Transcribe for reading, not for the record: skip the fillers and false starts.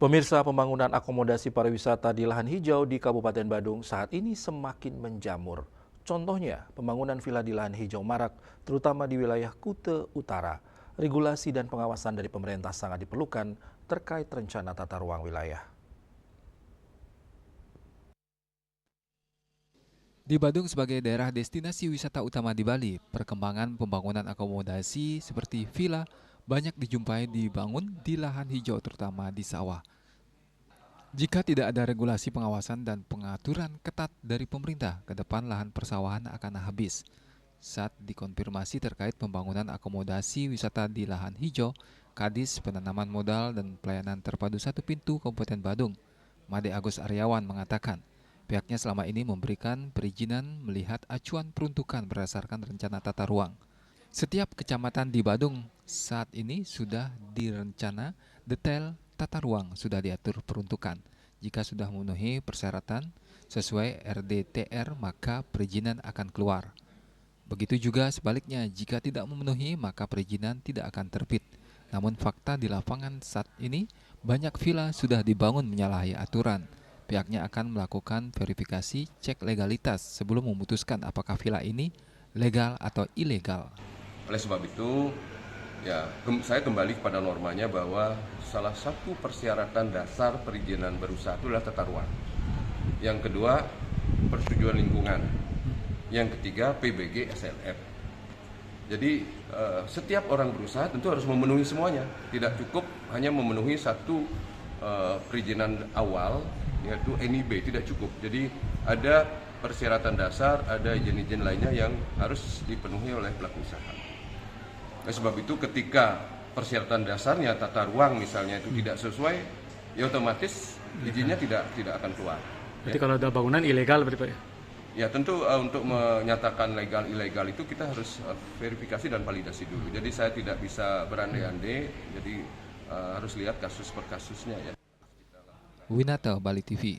Pemirsa, pembangunan akomodasi pariwisata di lahan hijau di Kabupaten Badung saat ini semakin menjamur. Contohnya, pembangunan villa di lahan hijau marak, terutama di wilayah Kute Utara. Regulasi dan pengawasan dari pemerintah sangat diperlukan terkait rencana tata ruang wilayah. Di Badung sebagai daerah destinasi wisata utama di Bali, perkembangan pembangunan akomodasi seperti villa banyak dijumpai dibangun di lahan hijau terutama di sawah. Jika tidak ada regulasi pengawasan dan pengaturan ketat dari pemerintah, ke depan lahan persawahan akan habis. Saat dikonfirmasi terkait pembangunan akomodasi wisata di lahan hijau, Kadis Penanaman Modal dan Pelayanan Terpadu Satu Pintu Kabupaten Badung, Made Agus Aryawan mengatakan, pihaknya selama ini memberikan perizinan melihat acuan peruntukan berdasarkan rencana tata ruang. Setiap kecamatan di Badung saat ini sudah direncana detail tata ruang, sudah diatur peruntukan. Jika sudah memenuhi persyaratan sesuai RDTR, maka perizinan akan keluar. Begitu juga sebaliknya, jika tidak memenuhi, maka perizinan tidak akan terbit. Namun fakta di lapangan saat ini, banyak villa sudah dibangun menyalahi aturan. Pihaknya akan melakukan verifikasi cek legalitas sebelum memutuskan apakah villa ini legal atau ilegal. Oleh sebab itu, saya kembali kepada normanya bahwa salah satu persyaratan dasar perizinan berusaha itu adalah tata ruang. Yang kedua, persetujuan lingkungan. Yang ketiga, PBG SLF. Jadi setiap orang berusaha tentu harus memenuhi semuanya. Tidak cukup hanya memenuhi satu perizinan awal, yaitu NIB, tidak cukup. Jadi ada persyaratan dasar, ada izin-izin lainnya yang harus dipenuhi oleh pelaku usaha. Oleh sebab itu ketika persyaratan dasarnya tata ruang misalnya itu tidak sesuai, ya otomatis izinnya tidak akan keluar. Berarti kalau ada bangunan ilegal berarti Pak ya? Ya tentu untuk menyatakan legal ilegal itu kita harus verifikasi dan validasi dulu. Jadi saya tidak bisa berandai-andai, jadi harus lihat kasus per kasusnya ya. Winata, Bali TV.